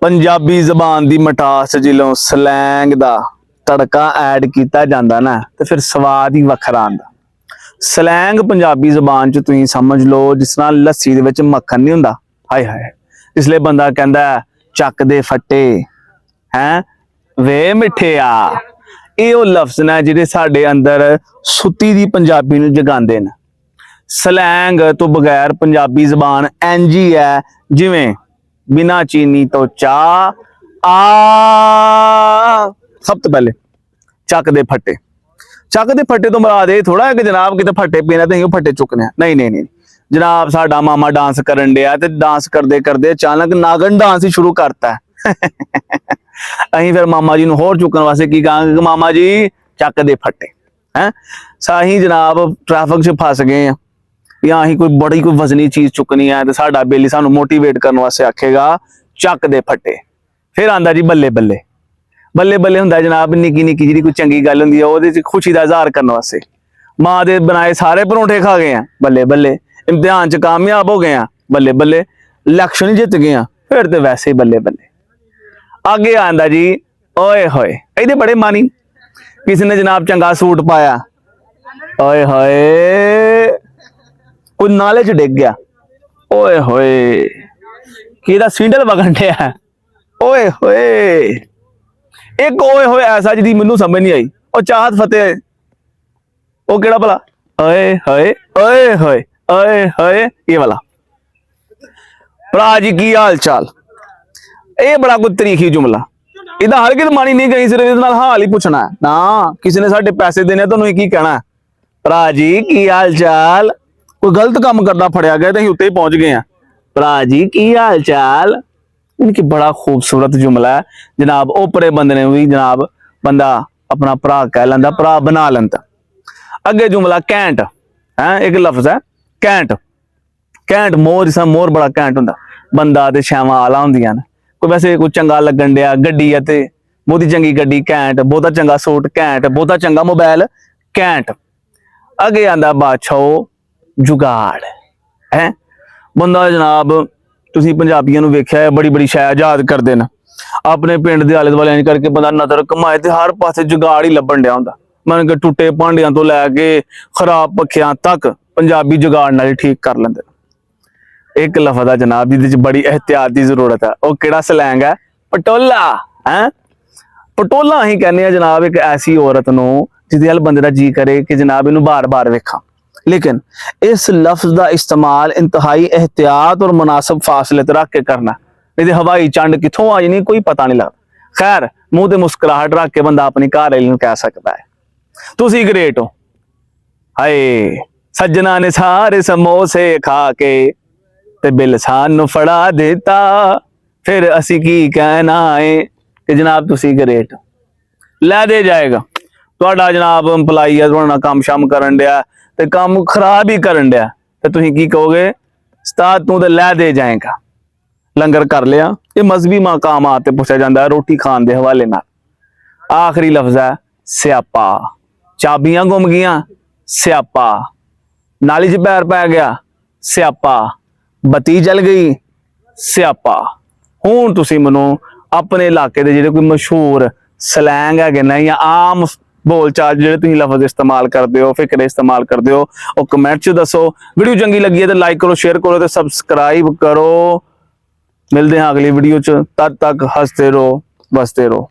पंजाबी जबान की मिठास जिलों सलैंग का तड़का ऐड किया जाता ना तो फिर स्वाद ही वखरा आंदा। सलैंग पंजाबी जबान च तुसीं समझ लो जिस तरह लस्सी दे विच मक्खन नहीं हुंदा, हाय हाय इसलिए बंदा कहंदा चक दे फट्टे हैं वे मिठिया। ये वो लफ्ज ने जिहड़े साडे अंदर सुत्ती दी पंजाबी नूं जगांदे ने। सलैंग तो बगैर पंजाबी जबान इंज ही है जिवें बिना चीनी तो चाह आ। सब तो पहले चक दे फट्टे। चक दे फट्टे तो मुराद ये थोड़ा है कि जनाब किते फट्टे पीने ते फट्टे चुकने। नहीं नहीं नहीं जनाब, साडा मामा डांस करन दिया ते डांस करदे करदे अचानक नागन डांस ही शुरू करता है। अहीं फिर मामा जी नूं होर चुकन वास्ते की कहांगे कि मामा जी चक दे फट्टे हैं। साही जनाब ट्रैफिक च फस गए हैं या अहीं कोई बड़ी कोई वजनी चीज चुकनी है तो साडा बेली सानू मोटिवेट करने वास्ते आखेगा चक दे फट्टे। फिर आंदा जी बल्ले बल्ले। बल्ले बल्ले हुंदा जनाब निक्की निक्की जिहड़ी कोई चंगी गल हुंदी है ओहदे च खुशी दा इजहार करने वास्ते। मां दे बनाए सारे परौंठे खा गए हैं, बल्ले बल्ले। इम्तिहान च कामयाब हो गए हैं, बल्ले बल्ले। इलेक्शन जित गए हैं, फिर तो वैसे ही बल्ले बल्ले। आगे आंदा जी ओए होए इहदे बड़े मानी। किसी ने जनाब चंगा सूट पाया, ओए होए कोई नाले च डिग गया, ओए होए किदा सींडल वगन दिया, ओए होए। एक ओए होए ऐसा जिहदी मैनू समझ नहीं आई, और चाहत फतेह वो केड़ा भला, ओए होए ओए होए ओए होए ये वाला। भरा जी की हाल चाल, ये बड़ा कोई तरीखी जुमला। इहदा हर कित मानी नहीं गई, सिर्फ इस नाल हाल ही पूछना है ना। किसी ने साडे पैसे देने तो की कहना है, भरा जी की हाल चाल। कोई गलत काम करना फड़िया गया तो उत्ते ही पहुंच गए हैं, भरा जी की हाल चाल। इनकी बड़ा खूबसूरत जुमला है जनाब। ओपरे बंदे ने भी जनाब बंदा अपना भरा कह लेंदा, भरा बना लेंदा। अगे जुमला कैंट है, एक लफ्ज है कैंट। कैंट मोर, जिस मोर बड़ा कैंट हुंदा। बंदा ते छावां आला हुंदियां ने। कोई वैसे कोई चंगा लगन दिया गड्डी है ते बहुती चंगी गड्डी कैंट, बहुता चंगा सूट कैंट, बहुता चंगा मोबाइल कैंट। अगे आंदा बादशाह जुगाड़ है। बंदा जनाब तुसीं पंजाबियां नूं वेख्या है बड़ी बड़ी शै याद करदे ने। अपने पिंड दे आले दुआले करके बंदा नजर घुमाए ते हर पासे जुगाड़ ही लभण दिया हुंदा। मन के टुटे भांडियां तो लैके खराब पक्खियां तक पंजाबी जुगाड़ नाल ठीक कर लेंदे। एक लफ्ज है जनाब जिहदे च बड़ी एहतियात की जरूरत है, वो केड़ा सलैंग है, पटोला है। पटोला असीं कहने हैं जनाब एक ऐसी औरत नूं जिहदे अल बंदे दा जी करे कि जनाब इनू बार बार वेखा। लेकिन इस लफ्ज का इस्तेमाल इंतहाई एहतियात और मुनासिब फासले ते रख के करना, नहीं तो हवाई चंड कित्थों आ जानी कोई पता नहीं लगता। खैर मुंह ते मुस्कुराहट रख के बंदा अपनी घरवाली नूं कह सकता है तुसीं ग्रेट हो। हाय सज्जना ने सारे समोसे खा के ते बिल सानू फड़ा देता, फिर असी की कहना है कि जनाब तुसी ग्रेट लै दे जाएगा। तुहाडा जनाब एम्पलाई है तुहाडे नाल काम शाम करन दिया ते काम खराब ही करन दिया ते तुसी की कहोगे उस्ताद तू ते लै दे जाएगा। लंगर कर लिया, ये मजहबी मकाम आते पूछा जाता है रोटी खान के हवाले नाल। आखिरी लफ्ज है स्यापा। चाबियां गुम गईयां स्यापा, नाली च पैर पै गया स्यापा, बत्ती जल गई स्यापा। हुण तुसीं मैनूं अपने इलाके दे जिहड़े कोई मशहूर सलैंग है ना या आम बोल चाल जिहड़े तुसीं लफ्ज इस्तेमाल करदे हो, फिक्रे इस्तेमाल करदे हो, वो कमेंट च दसो। वीडियो चंगी लगी है तो लाइक करो, शेयर करो, तो सबसक्राइब करो। मिलते हैं अगली वीडियो च, तद तक हंसते रहो बसते रहो।